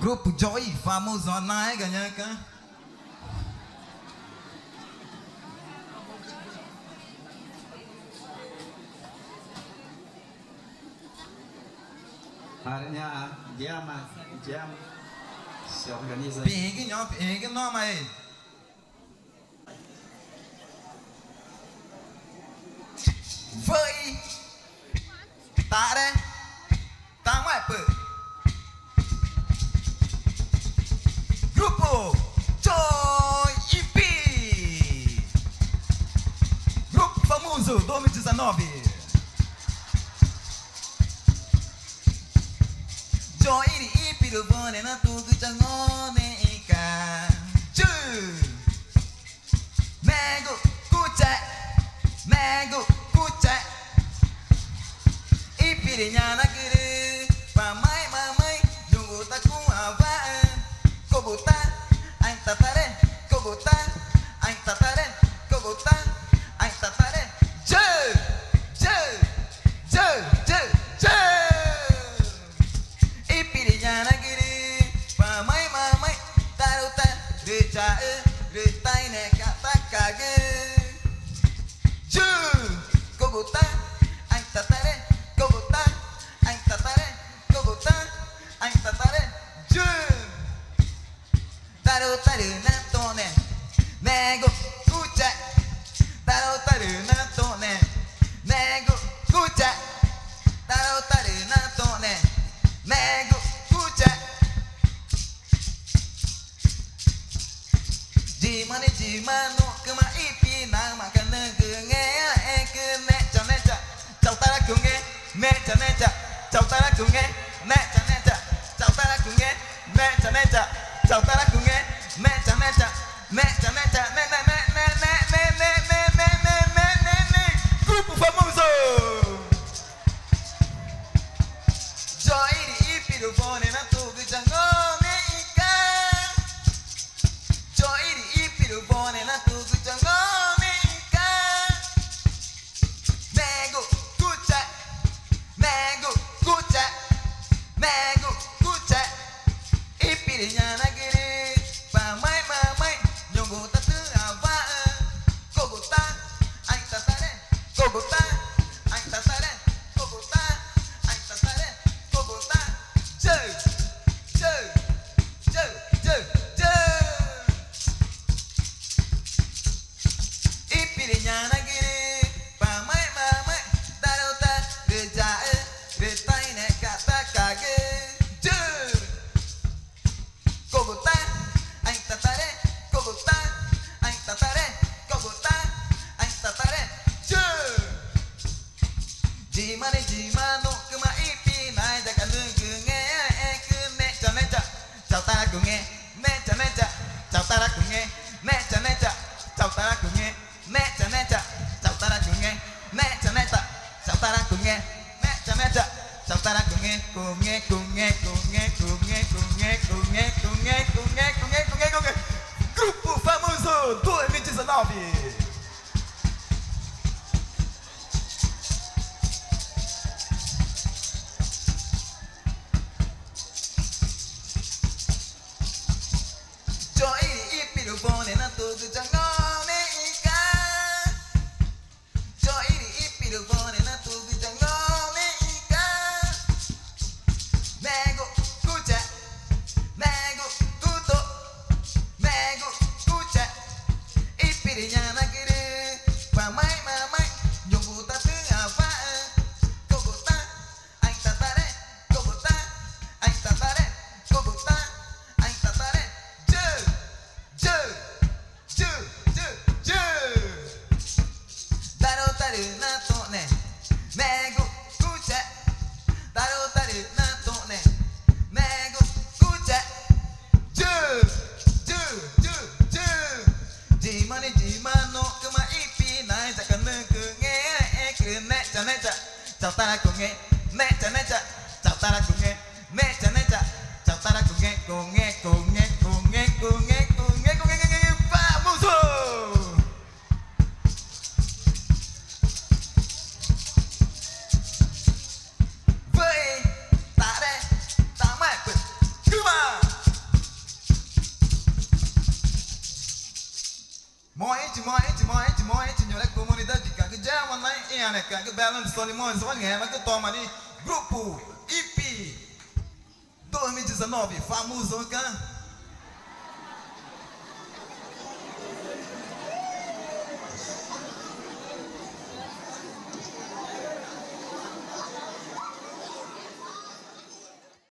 Grupo Joy, famoso na ganha cá. Harinya jam se organiza. Pegue não, mas foi tá đấy tá ngoài bờ Grupo Joy EP Grupo famoso 2019 Joy EP do bone na tudo já ngone ika chu Mego kucha Ipirinya na kiri mamai Dungu taku ava Kobota Ain tatare Kobota Ain tatare Kobota Ain tatare Je Ipirinya na kiri mamai Taruta Recha Retai ne kata kage Je Kobota Ain tatare Kobota Ain tatare Kobota Ain tatare Je Taru na tone Nego kucha Taru na tone Nego kucha Taru na tone Nego kucha Jimano Kema ipi na makana Genge Ekene Chanecha Chau tara kunge Necha Chau tara kunge Necha Chau tara kunge Necha Chau tara kunge Necha Grupo famoso Joy EP do fone na tudo jangone ika Joy EP do fone na tudo jangone ika Nego kucha Ipirinya na giri mamai Nyongo tatu ava Kobota Ain tatare Kobota Ain tatare Kobota Ain tatare Kobota Je Ipirinya na giri mamai Taruta Rejae Retai ne kata kage Je Kobota Ain tatare Kobota Ain tatare Kobota Ain tatare Je Jimano Kema ipi Nai jaka nungu nge Eku necha Chau tara kunge Necha Chau tara kunge Necha Chau tara kunge Necha Chau tara kunge Necha Chau tara kunge Necha Chau tara kunge Kunge Grupo famoso 2019 Joy EP do bone na tudo jangone ika Joy EP do bone na tudo jangone ika Nego kucha Nego tuto Nego kucha Ipirinya na kiri mamai Nyongo tatu ava Kobota Ain tatare Kobota Ain tatare Kobota Ain tatare Je Taru na tone Nego kucha Taru na tone Nego kucha Jimano Kema ipi Nai jaka nungu nge Eku necha Chau tara kunge Necha Chau tara kunge Necha Chau tara kunge Famoso Vai Tare Tamai Kuma Timói, tinha a comunidade que já uma lá em Ana, que Belo Solimões, uma guerra que toma ali, grupo IP 2019, famoso, cara.